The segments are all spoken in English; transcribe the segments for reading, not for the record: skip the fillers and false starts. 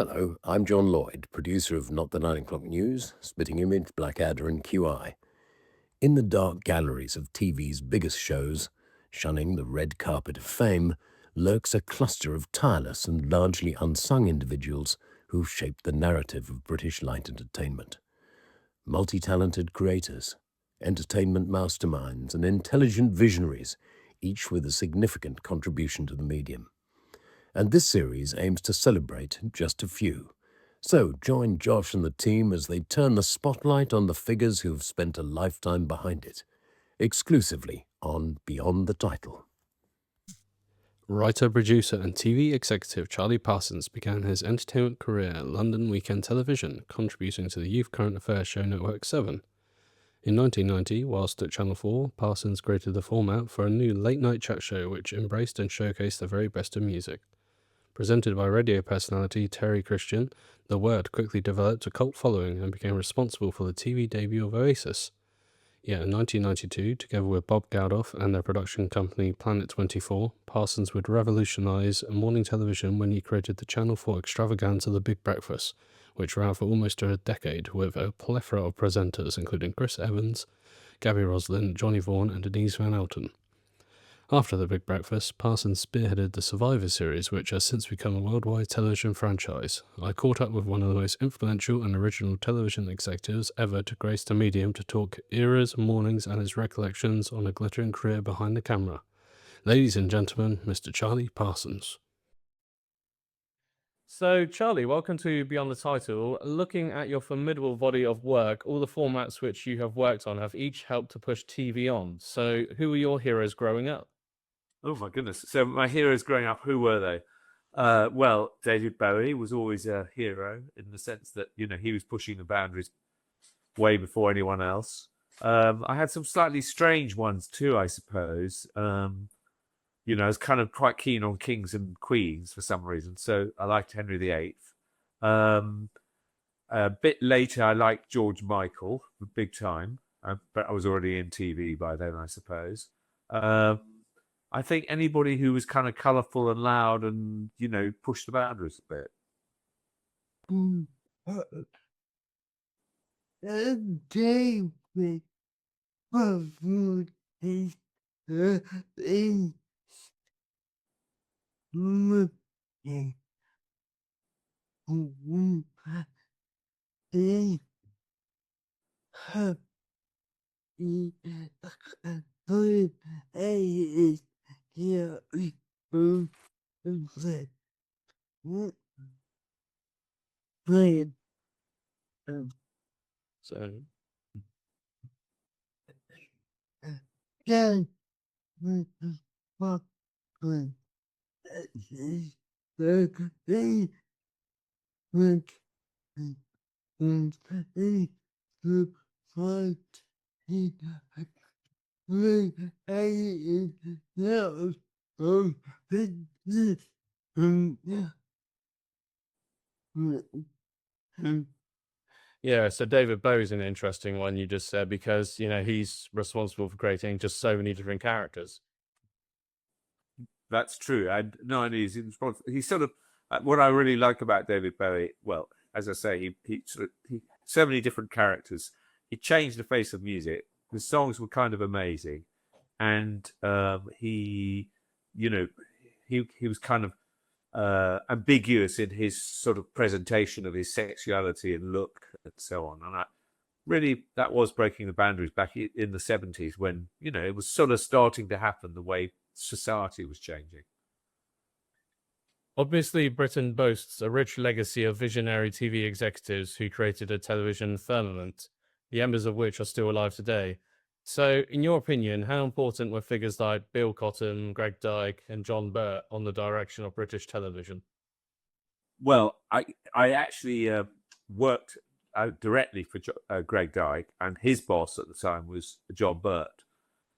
Hello, I'm John Lloyd, producer of Not the 9 O'Clock News, Spitting Image, Blackadder and QI. In the dark galleries of TV's biggest shows, shunning the red carpet of fame, lurks a cluster of tireless and largely unsung individuals who've shaped the narrative of British light entertainment. Multi-talented creators, entertainment masterminds and intelligent visionaries, each with a significant contribution to the medium. And this series aims to celebrate just a few. So join Josh and the team as they turn the spotlight on the figures who've spent a lifetime behind it, exclusively on Beyond the Title. Writer, producer and TV executive Charlie Parsons began his entertainment career at London Weekend Television, contributing to the youth current affairs show Network 7. In 1990, whilst at Channel 4, Parsons created the format for a new late-night chat show which embraced and showcased the very best of music. Presented by radio personality Terry Christian, The Word quickly developed a cult following and became responsible for the TV debut of Oasis. Yet in 1992, together with Bob Geldof and their production company Planet 24, Parsons would revolutionise morning television when he created the Channel 4 extravaganza The Big Breakfast, which ran for almost a decade with a plethora of presenters including Chris Evans, Gaby Roslin, Johnny Vaughan and Denise Van Outen. After The Big Breakfast, Parsons spearheaded the Survivor series, which has since become a worldwide television franchise. I caught up with one of the most influential and original television executives ever to grace the medium to talk eras, mornings, and his recollections on a glittering career behind the camera. Ladies and gentlemen, Mr. Charlie Parsons. So, Charlie, welcome to Beyond the Title. Looking at your formidable body of work, all the formats which you have worked on have each helped to push TV on. So, who were your heroes growing up? Oh my goodness. So my heroes growing up, who were they? Well, David Bowie was always a hero in the sense that, he was pushing the boundaries way before anyone else. I had some slightly strange ones too, I suppose. I was kind of quite keen on kings and queens for some reason. So I liked Henry VIII. A bit later, I liked George Michael, big time. But I was already in TV by then, I suppose. I think anybody who was kind of colourful and loud and, pushed the boundaries a bit. David So, yeah, so David Bowie's an interesting one you just said because, he's responsible for creating just so many different characters. That's true. And no, he's sort of what I really like about David Bowie. Well, as I say, he so many different characters. He changed the face of music. The songs were kind of amazing, and he was kind of ambiguous in his sort of presentation of his sexuality and look and so on. And that was breaking the boundaries back in the 70s when it was sort of starting to happen the way society was changing. Obviously, Britain boasts a rich legacy of visionary TV executives who created a television firmament, the embers of which are still alive today. So, in your opinion, how important were figures like Bill Cotton, Greg Dyke, and John Burt on the direction of British television? Well, I actually worked directly for Greg Dyke, and his boss at the time was John Burt.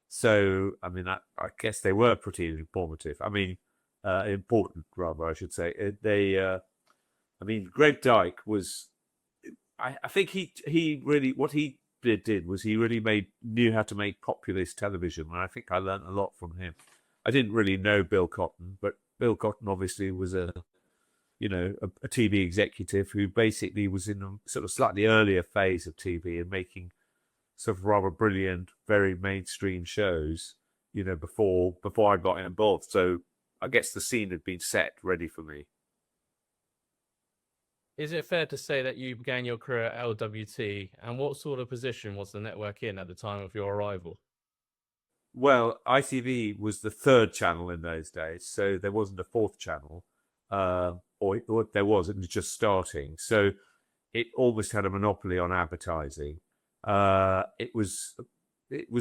So, I mean, I guess they were pretty informative. I mean, important, rather, I should say. Greg Dyke was. I think he really what he did was he really knew how to make populist television, and I think I learned a lot from him. I didn't really know Bill Cotton, but Bill Cotton obviously was a a TV executive who basically was in a sort of slightly earlier phase of TV and making sort of rather brilliant, very mainstream shows, before I got involved. So I guess the scene had been set ready for me. Is it fair to say that you began your career at LWT, and what sort of position was the network in at the time of your arrival? Well, ITV was the third channel in those days, so there wasn't a fourth channel, or there was, it was just starting. So it almost had a monopoly on advertising. It was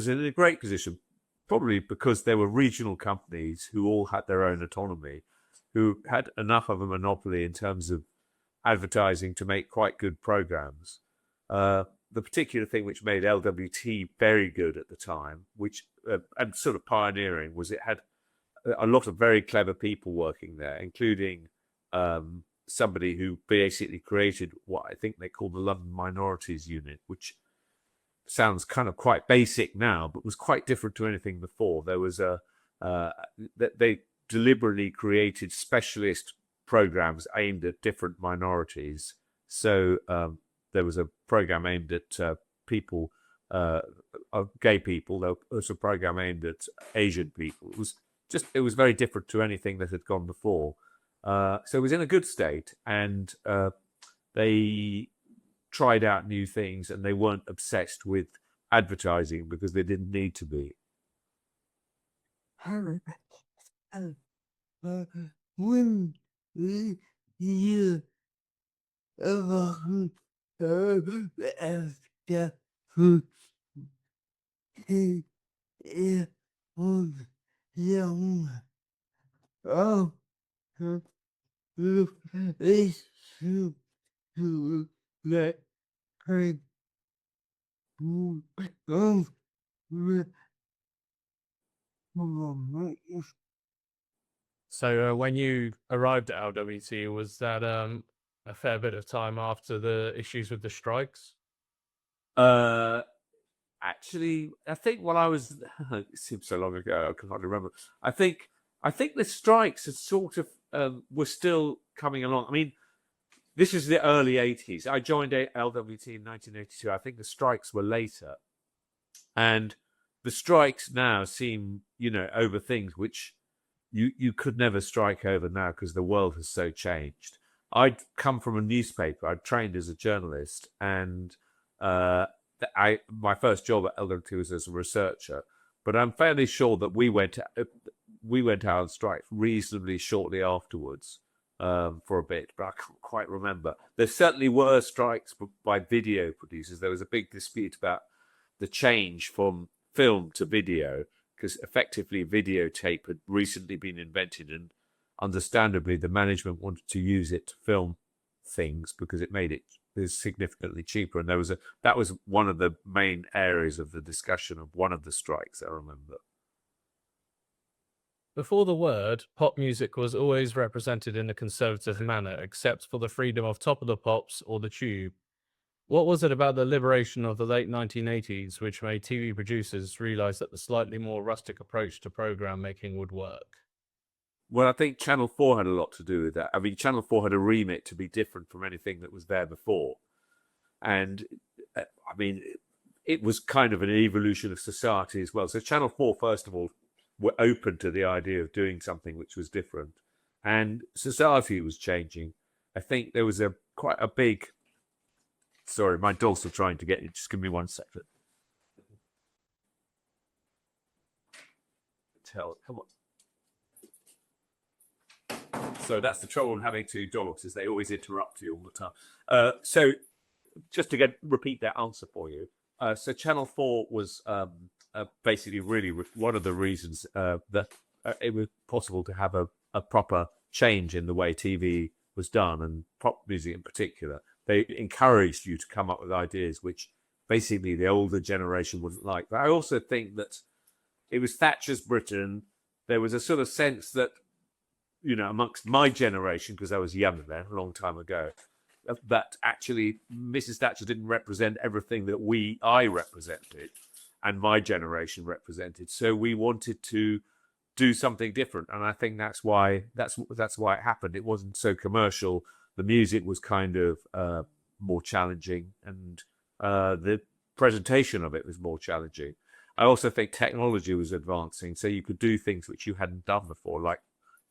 in a great position, probably because there were regional companies who all had their own autonomy, who had enough of a monopoly in terms of advertising to make quite good programs. The particular thing which made LWT very good at the time, which and sort of pioneering, was it had a lot of very clever people working there, including somebody who basically created what I think they call the London Minorities Unit, which sounds kind of quite basic now, but was quite different to anything before. There was they deliberately created specialist programs aimed at different minorities. So there was a program aimed at people, gay people. There was a program aimed at Asian people. It was very different to anything that had gone before. So it was in a good state, and they tried out new things, and they weren't obsessed with advertising because they didn't need to be. When you young, it's to let her So when you arrived at LWT, was that a fair bit of time after the issues with the strikes? Actually, I think while I was, it seems so long ago, I can't remember. I think the strikes had sort of were still coming along. I mean, this is the early 80s. I joined LWT in 1982. I think the strikes were later, and the strikes now seem, over things which you could never strike over now because the world has so changed. I'd come from a newspaper. I'd trained as a journalist, and my first job at LWT was as a researcher. But I'm fairly sure that we went out on strike reasonably shortly afterwards for a bit, but I can't quite remember. There certainly were strikes by video producers. There was a big dispute about the change from film to video, because effectively videotape had recently been invented, and understandably the management wanted to use it to film things because it made it significantly cheaper. And that was one of the main areas of the discussion of one of the strikes, I remember. Before the word, pop music was always represented in a conservative manner, except for the freedom of Top of the Pops or the Tube. What was it about the liberation of the late 1980s which made TV producers realize that the slightly more rustic approach to program making would work? Well, I think Channel 4 had a lot to do with that. I mean, Channel 4 had a remit to be different from anything that was there before. And, I mean, it was kind of an evolution of society as well. So Channel 4, first of all, were open to the idea of doing something which was different. And society was changing. I think there was quite a big... Sorry, my dogs are trying to get in. Just give me 1 second. Come on. So that's the trouble of having two dogs, is they always interrupt you all the time. So just to repeat that answer for you. So Channel 4 was basically really one of the reasons that it was possible to have a proper change in the way TV was done, and pop music in particular. They encouraged you to come up with ideas which basically the older generation wouldn't like. But I also think that it was Thatcher's Britain. There was a sort of sense that, amongst my generation, because I was young then, a long time ago, that actually Mrs. Thatcher didn't represent everything that I represented and my generation represented. So we wanted to do something different, and I think that's why it happened. It wasn't so commercial. The music was kind of more challenging, and the presentation of it was more challenging. I also think technology was advancing, so you could do things which you hadn't done before. Like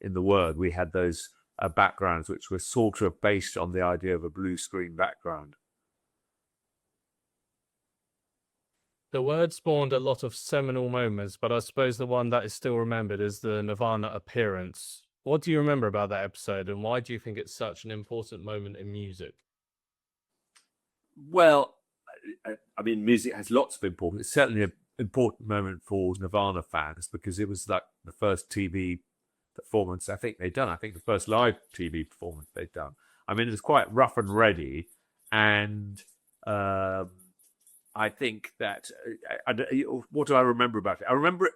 in The Word, we had those backgrounds which were sort of based on the idea of a blue screen background. The Word spawned a lot of seminal moments, but I suppose the one that is still remembered is the Nirvana appearance. What do you remember about that episode, and why do you think it's such an important moment in music? Well, I mean, music has lots of importance. It's certainly an important moment for Nirvana fans because it was like the first TV performance I think they'd done. I think the first live TV performance they'd done. I mean, it was quite rough and ready, and I think that what do I remember about it? I remember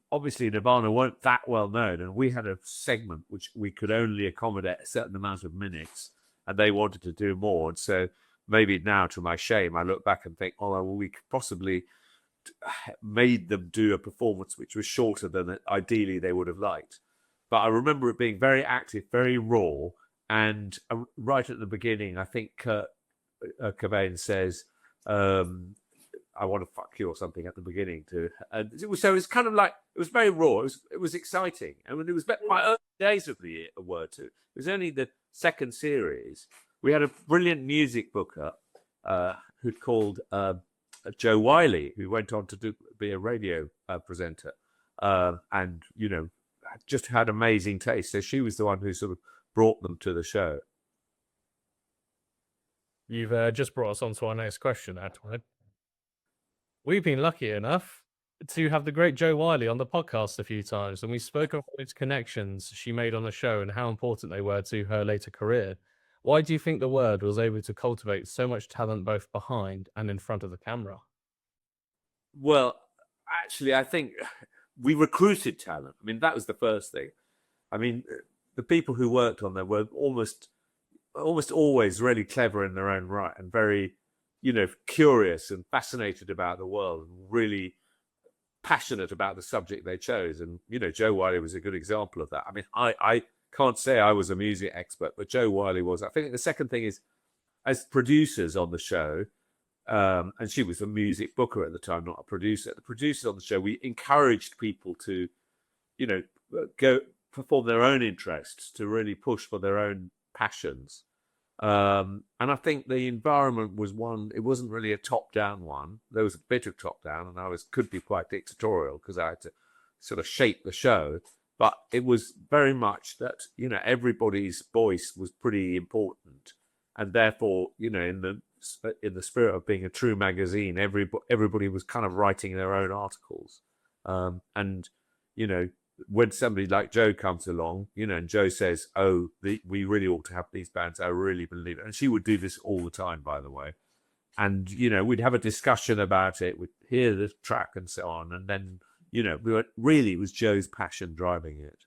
obviously Nirvana weren't that well known, and we had a segment which we could only accommodate a certain amount of minutes, and they wanted to do more. And so maybe now, to my shame, I look back and think, oh, well, we could possibly made them do a performance which was shorter than ideally they would have liked. But I remember it being very active, very raw, and right at the beginning, I think Kurt Cobain says, I want to fuck you or something at the beginning too. And so it's kind of like, it was very raw. It was exciting. And when it was my early days of the Word too. It was only the second series. We had a brilliant music booker who'd called Joe Wiley, who went on to be a radio presenter, and just had amazing taste. So she was the one who sort of brought them to the show. You've just brought us on to our next question, Antoine. We've been lucky enough to have the great Joe Wiley on the podcast a few times, and we spoke of those connections she made on the show and how important they were to her later career. Why do you think the Word was able to cultivate so much talent both behind and in front of the camera? Well, actually, I think we recruited talent. I mean, that was the first thing. I mean, the people who worked on there were almost always really clever in their own right and very, curious and fascinated about the world and really passionate about the subject they chose. And, Joe Wiley was a good example of that. I mean, I can't say I was a music expert, but Joe Wiley was. I think the second thing is, as producers on the show, and she was a music booker at the time, not a producer. The producers on the show, we encouraged people to, go perform their own interests, to really push for their own passions. And I think the environment was one, it wasn't really a top-down one. There was a bit of top-down, and I could be quite dictatorial because I had to sort of shape the show. But it was very much that, everybody's voice was pretty important. And therefore, in the spirit of being a true magazine, everybody was kind of writing their own articles. And, when somebody like Joe comes along, and Joe says, we really ought to have these bands, I really believe it. And she would do this all the time, by the way. And, we'd have a discussion about it, we'd hear the track and so on. And then, it was Joe's passion driving it.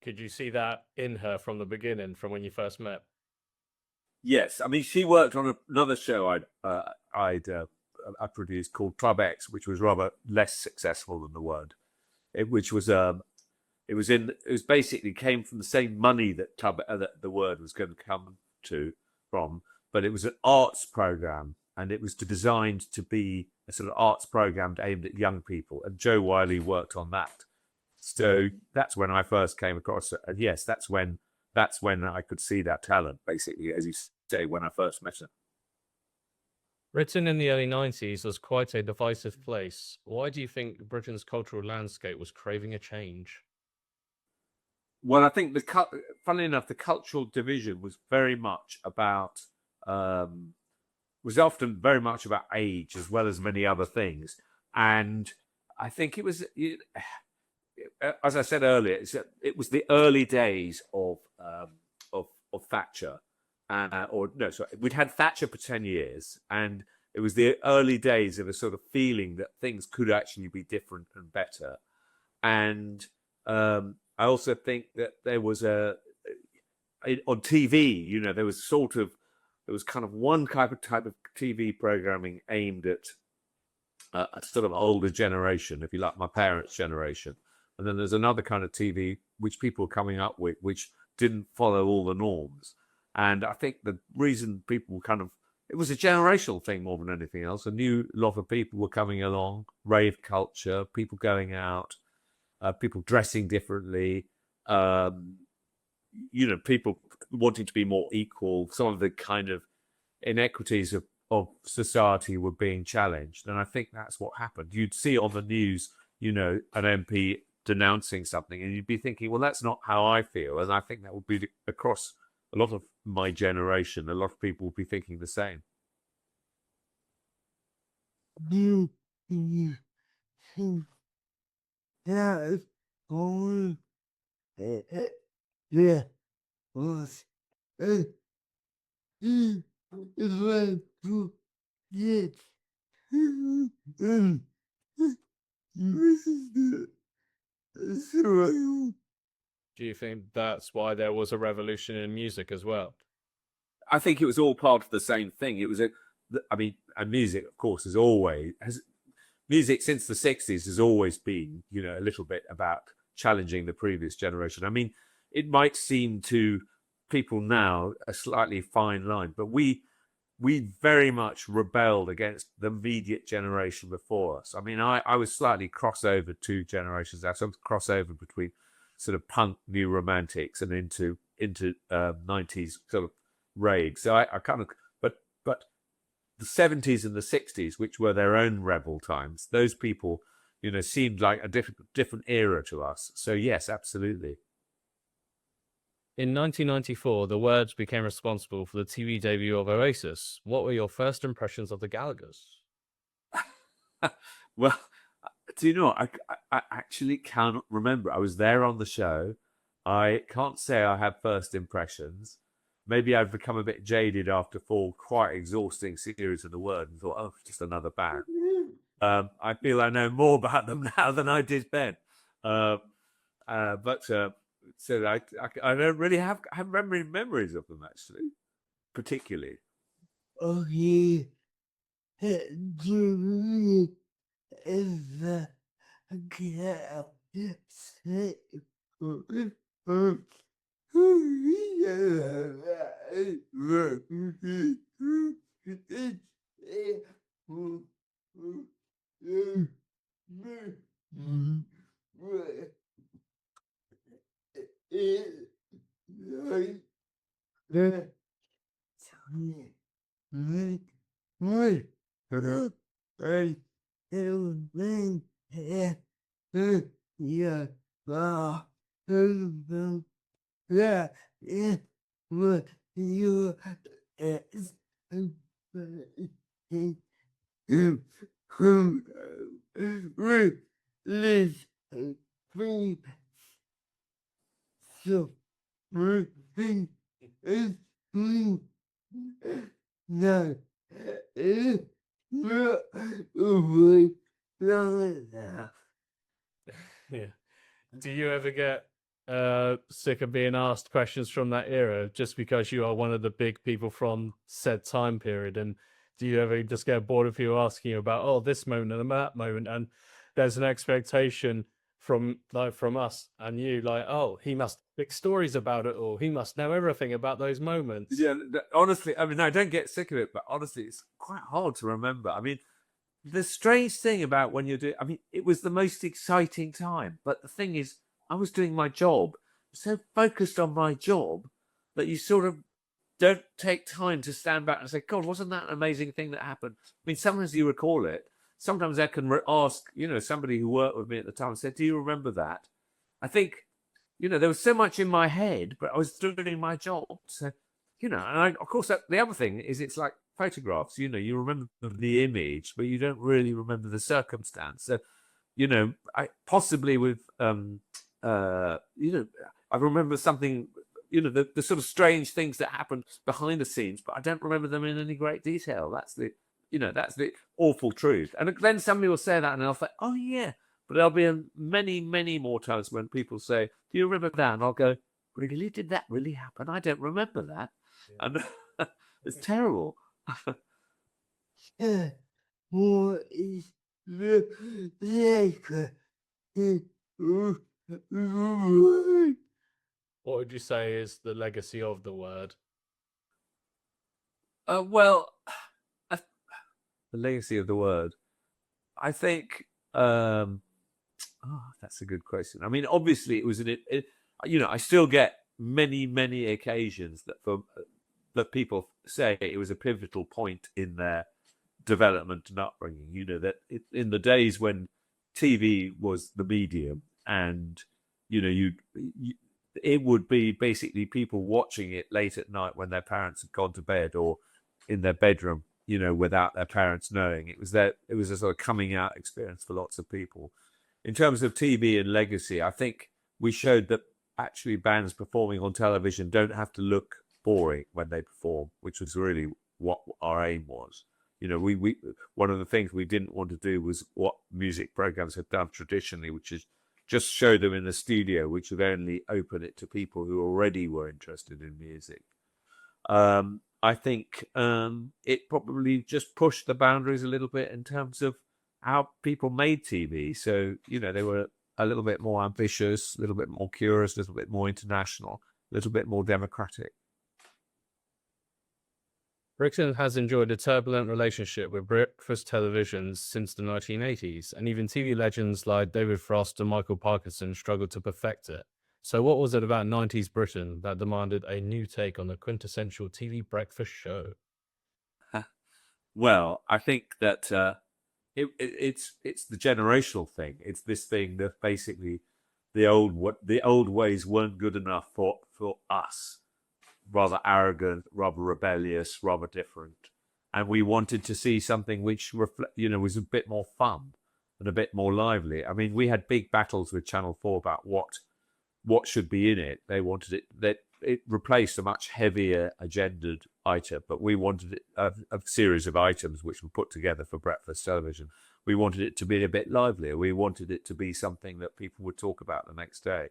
Could you see that in her from the beginning, from when you first met? Yes, I mean, she worked on another show I produced called Club X, which was rather less successful than The Word. It was basically came from the same money that that The Word was going to come from, but it was an arts program, and it was designed to be a sort of arts program aimed at young people. And Joe Wiley worked on that. So that's when I first came across it. And yes, that's when I could see that talent, basically, as you say, when I first met her. Britain in the early 90s was quite a divisive place. Why do you think Britain's cultural landscape was craving a change? Well, I think funnily enough, the cultural division was very much about, was often very much about age as well as many other things. And I think it was, as I said earlier, it was the early days of Thatcher. We'd had Thatcher for 10 years, and It was the early days of a sort of feeling that things could actually be different and better. And I also think that there was on TV, there was kind of one type of TV programming aimed at a sort of older generation, if you like, my parents' generation. And then there's another kind of TV which people are coming up with, which didn't follow all the norms. And I think the reason people it was a generational thing more than anything else. A new lot of people were coming along, rave culture, people going out, people dressing differently, people wanting to be more equal. Some of the kind of inequities of society were being challenged. And I think that's what happened. You'd see on the news, an MP denouncing something, and you'd be thinking, well, that's not how I feel. And I think that would be across a lot of my generation. A lot of people would be thinking the same. Do you think that going yeah was to get Do you think that's why there was a revolution in music as well? I think it was all part of the same thing. It was and music, of course, music since the 60s has always been, a little bit about challenging the previous generation. I mean, it might seem to people now a slightly fine line, but we very much rebelled against the immediate generation before us. I mean, I was slightly crossover 2 generations out. So I was crossover between sort of punk, new romantics, and into 90s sort of rage. So I kind of, but the 70s and the 60s, which were their own rebel times, those people, seemed like a different era to us. So yes, absolutely. In 1994, the Words became responsible for the TV debut of Oasis. What were your first impressions of the Gallaghers? Well, do you know, I actually cannot remember. I was there on the show. I can't say I had first impressions. Maybe I've become a bit jaded after 4 quite exhausting series of the Word and thought, oh, just another band. I feel I know more about them now than I did then. So I don't really have memories of them, actually, particularly. Okay, Julie is the yeah, yeah, what you Liz, free, so, free, is free, no, Yeah. Do you ever get sick of being asked questions from that era just because you are one of the big people from said time period? And do you ever just get bored of people asking you about, this moment and that moment? And there's an expectation from us and you, he must pick stories about it, or he must know everything about those moments. Yeah, honestly, I mean, I don't get sick of it, but honestly, it's quite hard to remember. I mean, the strange thing about when you're doing, I mean, it was the most exciting time, but the thing is, I was doing my job, so focused on my job that you sort of don't take time to stand back and say, God, wasn't that an amazing thing that happened? I mean, sometimes you recall it. Sometimes I can ask, somebody who worked with me at the time, said, do you remember that? I think, there was so much in my head, but I was still doing my job. So, and of course, the other thing is it's like photographs, you remember the image, but you don't really remember the circumstance. So, I possibly with, I remember something, the sort of strange things that happened behind the scenes, but I don't remember them in any great detail. That's the that's the awful truth. And then somebody will say that, and I'll say, oh yeah. But there'll be many, many more times when people say, do you remember that? And I'll go, really? Did that really happen? I don't remember that. Yeah. And it's terrible. What is the What would you say is the legacy of the word? Well, the legacy of the word. I think that's a good question. I mean, obviously, it was I still get many, many occasions that people say it was a pivotal point in their development and upbringing. That in the days when TV was the medium, and it would be basically people watching it late at night when their parents had gone to bed, or in their bedroom, without their parents knowing. It was a sort of coming out experience for lots of people. In terms of TV and legacy, I think we showed that actually bands performing on television don't have to look boring when they perform, which was really what our aim was. We one of the things we didn't want to do was what music programs had done traditionally, which is just show them in the studio, which would only open it to people who already were interested in music. I think it probably just pushed the boundaries a little bit in terms of how people made TV. So, they were a little bit more ambitious, a little bit more curious, a little bit more international, a little bit more democratic. Britain has enjoyed a turbulent relationship with breakfast televisions since the 1980s, and even TV legends like David Frost and Michael Parkinson struggled to perfect it. So what was it about 90s Britain that demanded a new take on the quintessential TV breakfast show? Well, I think that it's the generational thing. It's this thing that basically the old ways weren't good enough for us. Rather arrogant, rather rebellious, rather different, and we wanted to see something which was a bit more fun and a bit more lively. I mean, we had big battles with Channel 4 about what should be in it. They wanted it replaced a much heavier agendaed item, but we wanted it a series of items which were put together for breakfast television. We wanted it to be a bit livelier. We wanted it to be something that people would talk about the next day,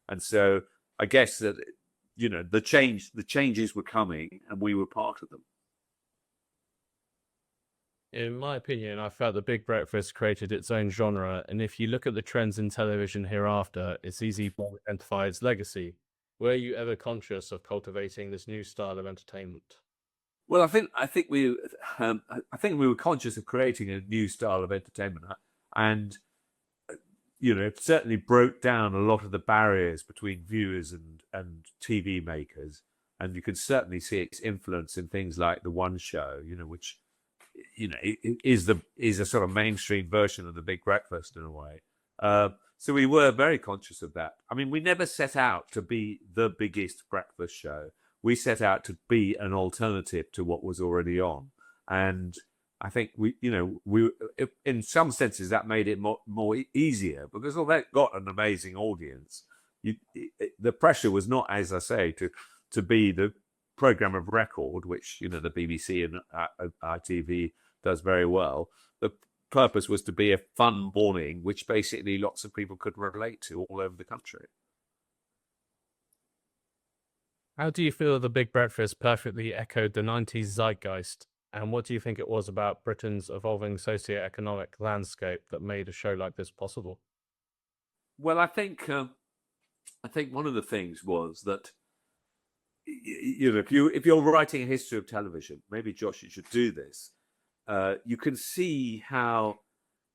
and so I guess that the changes were coming, and we were part of them. In my opinion, I felt the Big Breakfast created its own genre, and if you look at the trends in television hereafter, it's easy to identify its legacy. Were you ever conscious of cultivating this new style of entertainment? Well, I think we were conscious of creating a new style of entertainment, and it certainly broke down a lot of the barriers between viewers and TV makers, and you can certainly see its influence in things like the One Show, which is a sort of mainstream version of the Big Breakfast in a way. So we were very conscious of that. I mean, we never set out to be the biggest breakfast show. We set out to be an alternative to what was already on, and I think we in some senses that made it more easier, because although it got an amazing audience, the pressure was not, as I say, to be the program of record, which the BBC and ITV does very well. The purpose was to be a fun morning, which basically lots of people could relate to all over the country. How do you feel the Big Breakfast perfectly echoed the 90s zeitgeist? And what do you think it was about Britain's evolving socio-economic landscape that made a show like this possible? Well, I think one of the things was that if you're writing a history of television, maybe Josh, you should do this. You can see how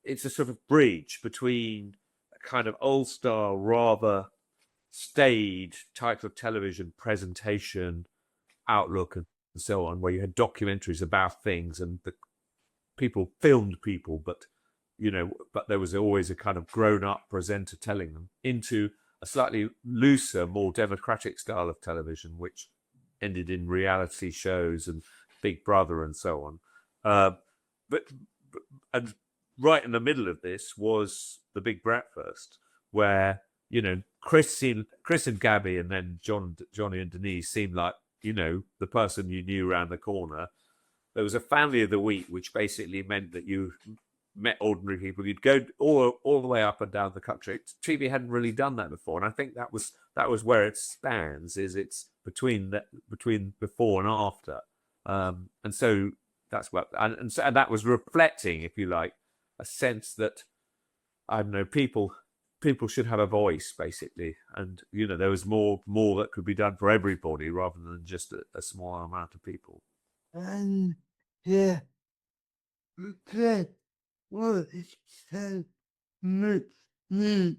it's a sort of bridge between a kind of old style, rather staid type of television presentation outlook and so on, where you had documentaries about things and the people filmed people, but there was always a kind of grown-up presenter telling them, into a slightly looser, more democratic style of television, which ended in reality shows and Big Brother and so on. And right in the middle of this was the Big Breakfast, where Chris and Gaby, and then Johnny and Denise seemed like the person you knew around the corner. there was a family of the week, which basically meant that you met ordinary people. You'd go all the way up and down the country. TV hadn't really done that before, and I think that was where it stands. Is it's between before and after, and so that's what and that was reflecting, if you like, a sense that, I don't know, people should have a voice, basically, and there was more that could be done for everybody rather than just a small amount of people. And yeah, that was so much me.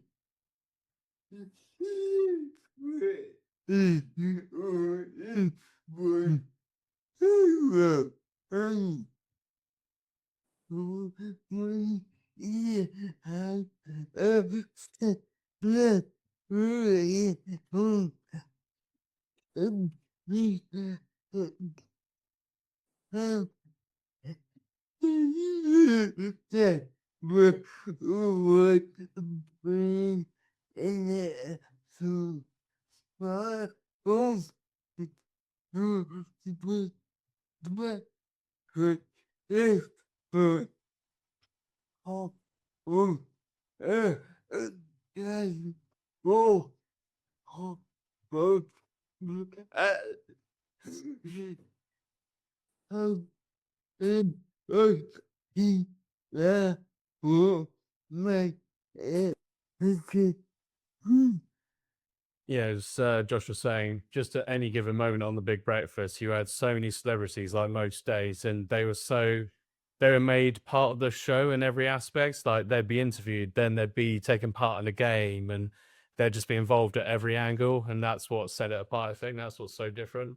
Yeah, as Josh was saying, just at any given moment on the Big Breakfast, you had so many celebrities, like most days, and they were made part of the show in every aspect. Like, they'd be interviewed, then they'd be taking part in a game, and they'd just be involved at every angle, and that's what set it apart. I think that's what's so different.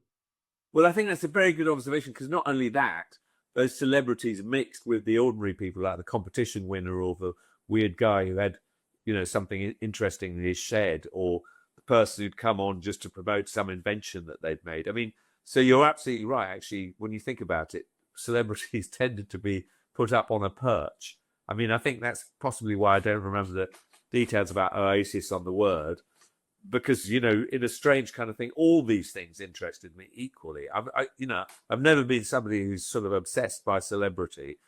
Well, I think that's a very good observation, because not only that, those celebrities mixed with the ordinary people, like the competition winner or the weird guy who had, something interesting in his shed, or the person who'd come on just to promote some invention that they'd made. I mean, so you're absolutely right, actually, when you think about it, celebrities tended to be put up on a perch. I mean, I think that's possibly why I don't remember the details about Oasis on the Word, because in a strange kind of thing, all these things interested me equally. I've never been somebody who's sort of obsessed by celebrity,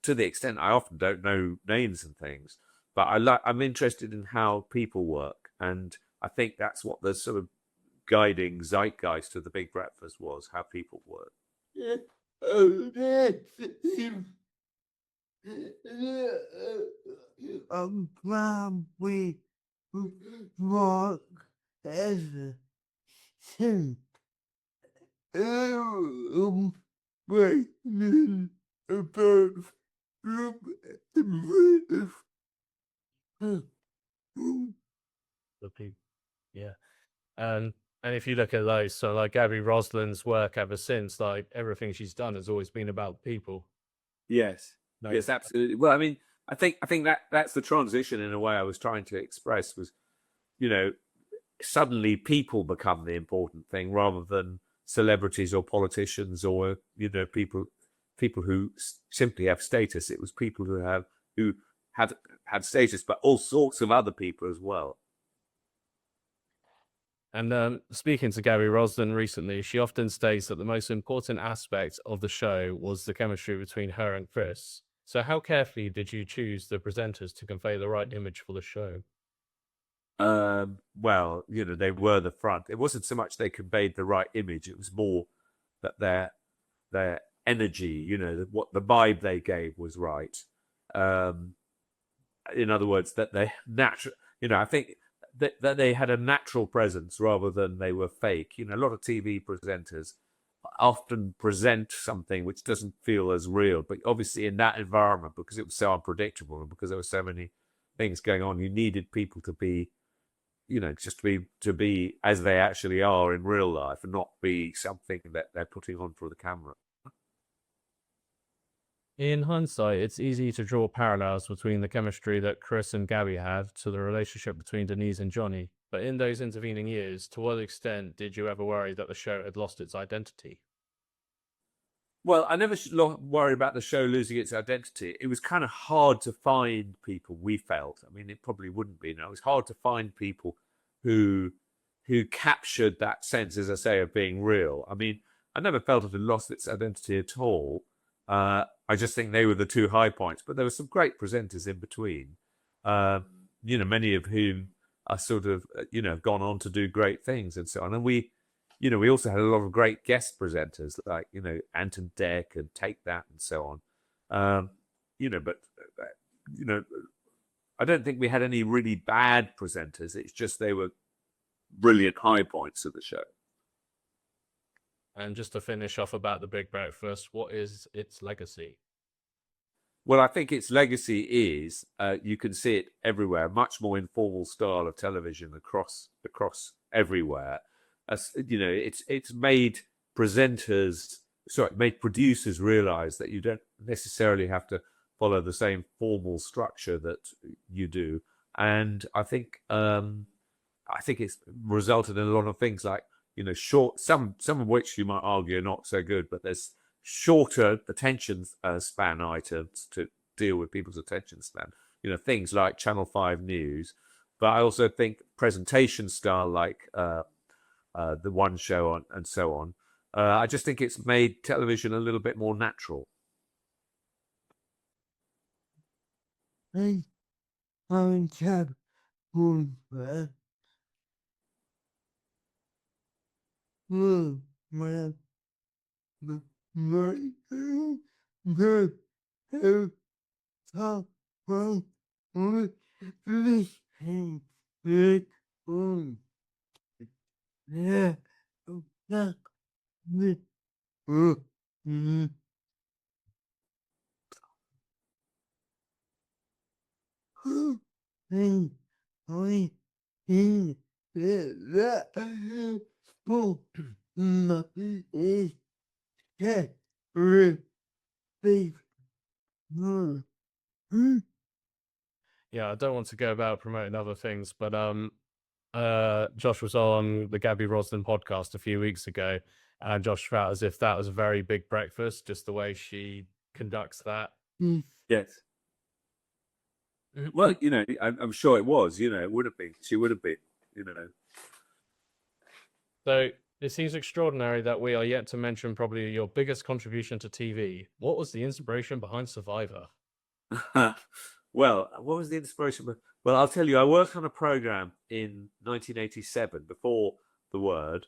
to the extent I often don't know names and things, but I'm interested in how people work, and I think that's what the sort of guiding zeitgeist of the Big Breakfast was: how people work. Probably walk as a sin. But above The people, yeah. And if you look at those, so like Gaby Roslin's work ever since, like everything she's done has always been about people. Yes, Like, yes, absolutely. Well, I mean, I think that's the transition, in a way, I was trying to express, was, suddenly people become the important thing rather than celebrities or politicians or people who simply have status. It was people who had status, but all sorts of other people as well. And speaking to Gaby Roslin recently, she often states that the most important aspect of the show was the chemistry between her and Chris. So how carefully did you choose the presenters to convey the right image for the show? Well, they were the front. It wasn't so much they conveyed the right image; it was more that their energy, what the vibe they gave was right. In other words, that they natural, I think that they had a natural presence rather than they were fake. A lot of TV presenters often present something which doesn't feel as real, but obviously in that environment, because it was so unpredictable and because there were so many things going on, you needed people to be, just to be as they actually are in real life, and not be something that they're putting on for the camera. In hindsight, it's easy to draw parallels between the chemistry that Chris and Gabby had to the relationship between Denise and Johnny. But in those intervening years, to what extent did you ever worry that the show had lost its identity? Well, I never worry about the show losing its identity. It was kind of hard to find people, we felt. I mean, it probably wouldn't be. It was hard to find people who captured that sense, as I say, of being real. I mean, I never felt it had lost its identity at all. I just think they were the two high points, but there were some great presenters in between. Many of whom are sort of, gone on to do great things and so on. And we also had a lot of great guest presenters like, Ant and Dec and Take That and so on. I don't think we had any really bad presenters. It's just they were brilliant high points of the show. And just to finish off about the Big Breakfast, what is its legacy? Well, I think its legacy is you can see it everywhere. Much more informal style of television across everywhere. It's made producers realize that you don't necessarily have to follow the same formal structure that you do, and I think it's resulted in a lot of things like short, some of which you might argue are not so good, but there's shorter attention span items to deal with people's attention span. Things like Channel 5 News, but I also think presentation style like the One Show on and so on. I just think it's made television a little bit more natural. I have one for my top one yeah, Yeah, I don't want to go about promoting other things, but Josh was on the Gaby Roslin podcast a few weeks ago, and Josh felt as if that was a very big breakfast, just the way she conducts that. Yes. Well, I'm sure it was. It would have been. She would have been. So it seems extraordinary that we are yet to mention probably your biggest contribution to TV. What was the inspiration behind Survivor? Well, what was the inspiration? Well, I'll tell you. I worked on a program in 1987 before The Word,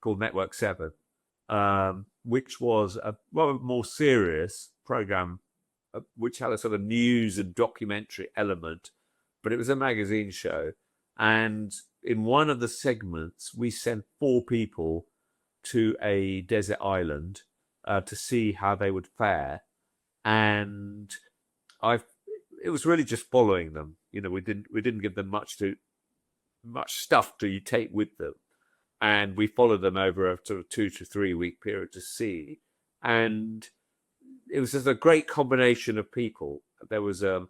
called Network 7, which was a rather more serious program, which had a sort of news and documentary element, but it was a magazine show. And in one of the segments, we sent 4 people to a desert island to see how they would fare, and it was really just following them. We didn't give them much stuff to take with them, and we followed them over a sort of 2 to 3 week period to see. And it was just a great combination of people. There was a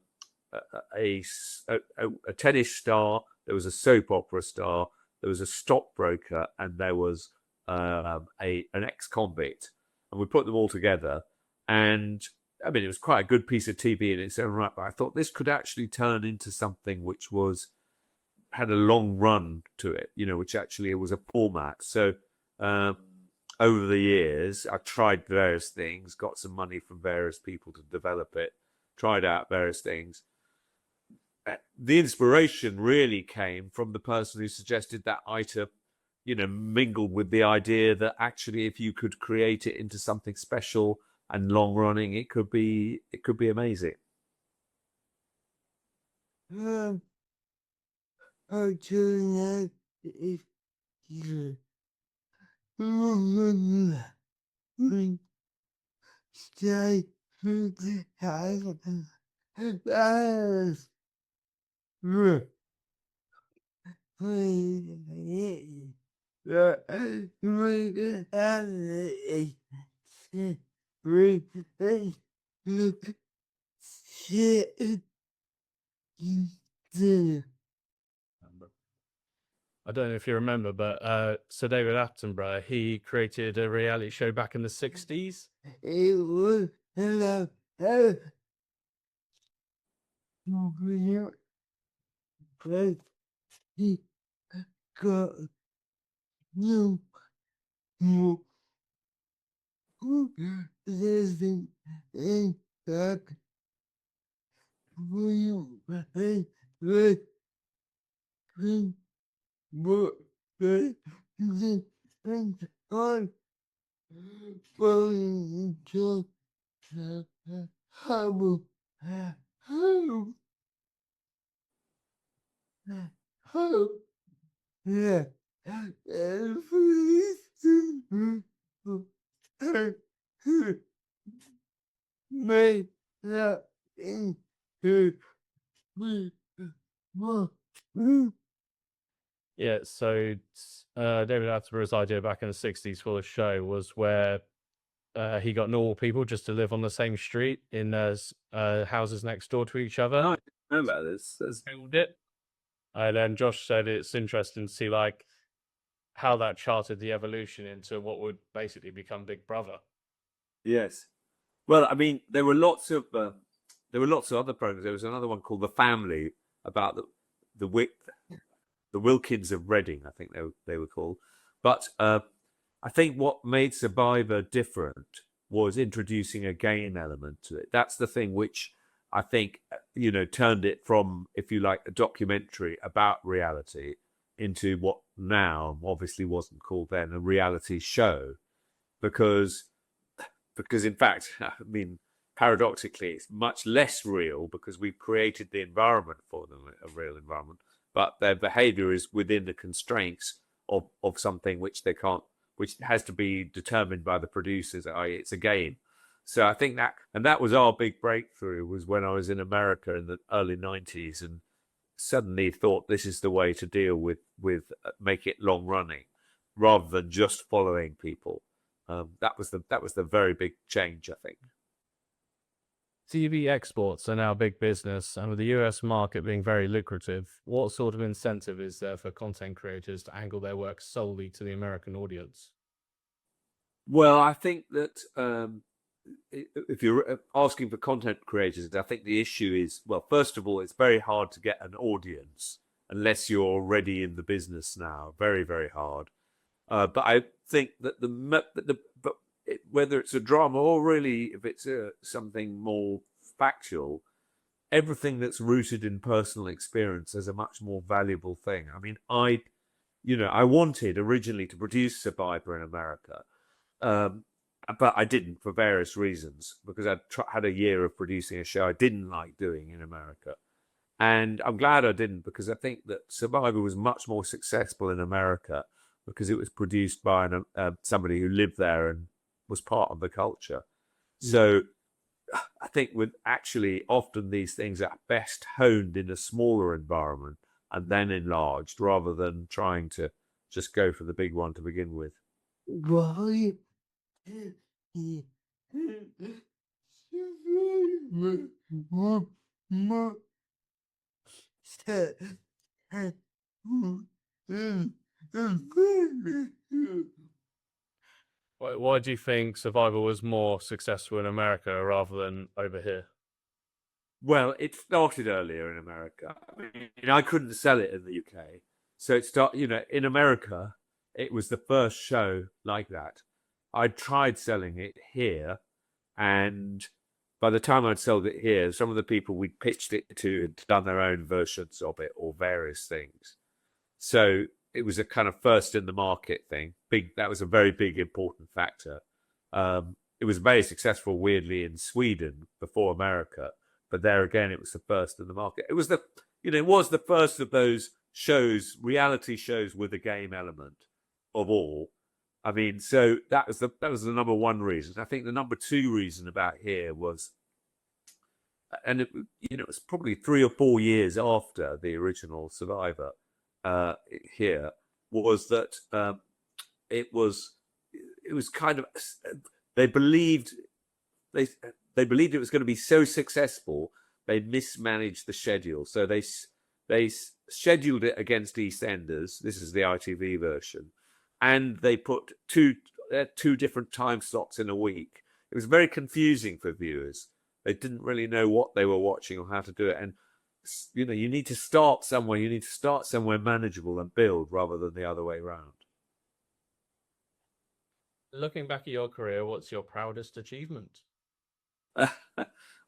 tennis star, there was a soap opera star, there was a stockbroker, and there was an ex-convict, and we put them all together. And I mean, it was quite a good piece of TV in its own right, but I thought this could actually turn into something which had a long run to it, which actually was a format. So over the years, I tried various things, got some money from various people to develop it, tried out various things. The inspiration really came from the person who suggested that item, mingled with the idea that actually if you could create it into something special and long running, it could be amazing. Stay I don't know if you remember, but Sir David Attenborough, he created a reality show back in the 60s. It was but he got no more living in dark. We hate the what the things on falling into how how yeah made that into Yeah, so David Attenborough's idea back in the 60s for the show was where he got normal people just to live on the same street in houses next door to each other. I know about this. Filmed it. And then Josh said it's interesting to see like how that charted the evolution into what would basically become Big Brother. Yes. Well, I mean, there were lots of other programs. There was another one called The Family about the Wilkins of Reading, I think they were called. But I think what made Survivor different was introducing a game element to it. That's the thing which I think, turned it from, if you like, a documentary about reality into what now obviously wasn't called then a reality show. Because in fact, I mean, paradoxically, it's much less real because we've created the environment for them, a real environment, but their behavior is within the constraints of something which they can't, which has to be determined by the producers, i.e. it's a game. So I think that was our big breakthrough, was when I was in America in the early 90s and suddenly thought this is the way to deal with make it long running rather than just following people. That was the very big change, I think. TV exports are now big business, and with the US market being very lucrative, what sort of incentive is there for content creators to angle their work solely to the American audience? Well, I think that if you're asking for content creators, I think the issue is, well, first of all, it's very hard to get an audience unless you're already in the business now. Very, very hard. But I think that whether it's a drama or really if it's something more factual, everything that's rooted in personal experience is a much more valuable thing. I mean, I wanted originally to produce Survivor in America, but I didn't for various reasons, because I'd had a year of producing a show I didn't like doing in America. And I'm glad I didn't, because I think that Survivor was much more successful in America because it was produced by somebody who lived there and was part of the culture. So I think with actually often these things are best honed in a smaller environment and then enlarged, rather than trying to just go for the big one to begin with. Why? Why do you think Survivor was more successful in America rather than over here? Well, it started earlier in America. I mean, I couldn't sell it in the UK. So in America, it was the first show like that. I tried selling it here, and by the time I'd sold it here, some of the people we'd pitched it to had done their own versions of it or various things. So it was a kind of first in the market thing. That was a very big, important factor. It was very successful, weirdly, in Sweden before America. But there again, it was the first in the market. It was the first of those shows, reality shows with a game element of all. I mean, so that was the number one reason. I think the number two reason about here was, and it was probably 3 or 4 years after the original Survivor here, was that it was kind of, they believed it was going to be so successful, they mismanaged the schedule. So they scheduled it against EastEnders. This is the ITV version, and they put two different time slots in a week. It was very confusing for viewers. They didn't really know what they were watching or how to do it. And you need to start somewhere. You need to start somewhere manageable and build, rather than the other way around. Looking back at your career, what's your proudest achievement?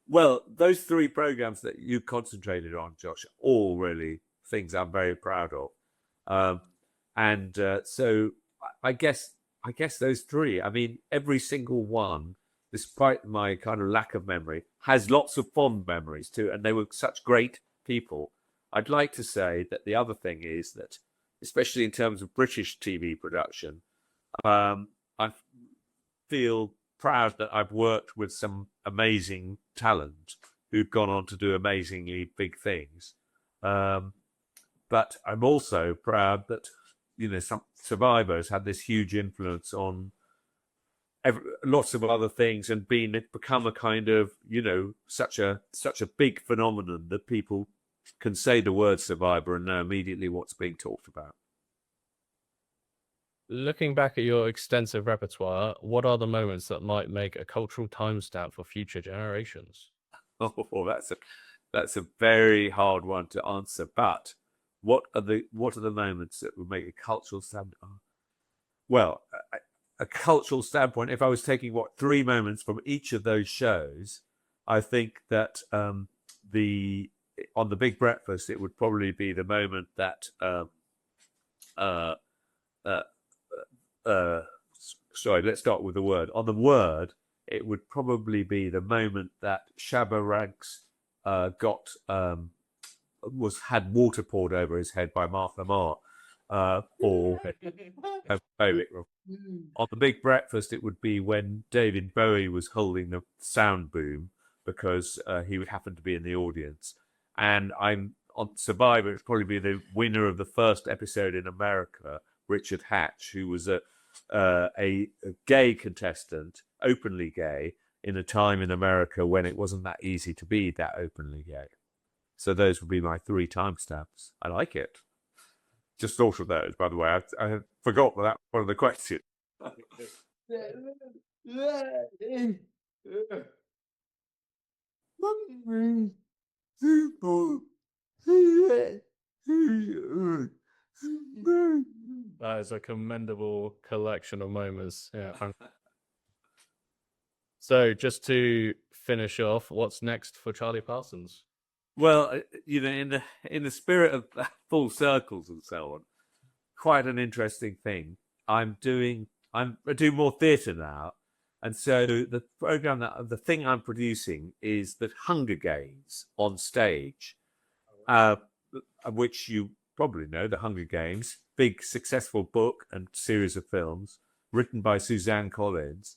Well, those three programs that you concentrated on, Josh, all really things I'm very proud of. So I guess those three. I mean, every single one, despite my kind of lack of memory, has lots of fond memories too, and they were such great people. I'd like to say that the other thing is that, especially in terms of British TV production, I feel proud that I've worked with some amazing talent who've gone on to do amazingly big things. But I'm also proud that, some Survivors had this huge influence on lots of other things and become a kind of, such a big phenomenon that people can say the word Survivor and know immediately what's being talked about. Looking back at your extensive repertoire, what are the moments that might make a cultural timestamp for future generations? Oh, that's a very hard one to answer. But what are the moments that would make a cultural standpoint? Well, a cultural standpoint. If I was taking three moments from each of those shows, I think that on the Big Breakfast, it would probably be the moment that sorry, let's start with the Word. On the Word, it would probably be the moment that Shabba Ranks had water poured over his head by Martha Moore for homophobic. On the Big Breakfast, it would be when David Bowie was holding the sound boom because he would happen to be in the audience. And on Survivor, it'd probably be the winner of the first episode in America, Richard Hatch, who was a gay contestant, openly gay, in a time in America when it wasn't that easy to be that openly gay. So those would be my three timestamps. I like it. Just thought of those, by the way. I forgot that was one of the questions. That is a commendable collection of moments. Yeah. So, just to finish off, what's next for Charlie Parsons? Well, in the spirit of full circles and so on, quite an interesting thing. I do more theatre now, and so the thing I'm producing is the Hunger Games on stage, which you probably know, the Hunger Games, big successful book and series of films written by Suzanne Collins.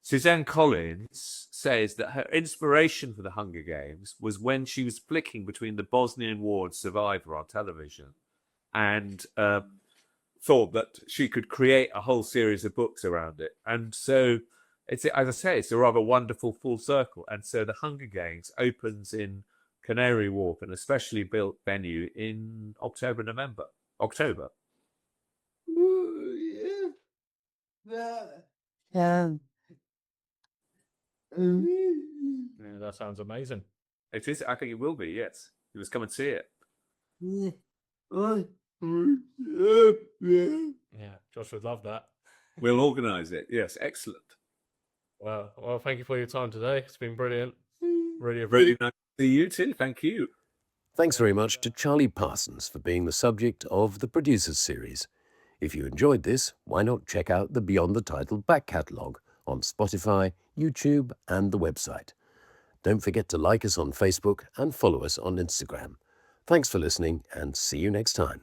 Suzanne Collins says that her inspiration for the Hunger Games was when she was flicking between the Bosnian War and Survivor on television, and thought that she could create a whole series of books around it. And so, as I say, it's a rather wonderful full circle. And so the Hunger Games opens in Canary Wharf, an especially built venue, in October. Yeah, that sounds amazing. It is. I think it will be. Yes, you must come and see it. Yeah, Josh would love that. We'll organise it. Yes, excellent. Well, thank you for your time today. It's been brilliant. Really nice to see you too. Thank you. Thanks very much to Charlie Parsons for being the subject of the Producers Series. If you enjoyed this, why not check out the Beyond the Title back catalogue on Spotify, YouTube, and the website. Don't forget to like us on Facebook and follow us on Instagram. Thanks for listening, and see you next time.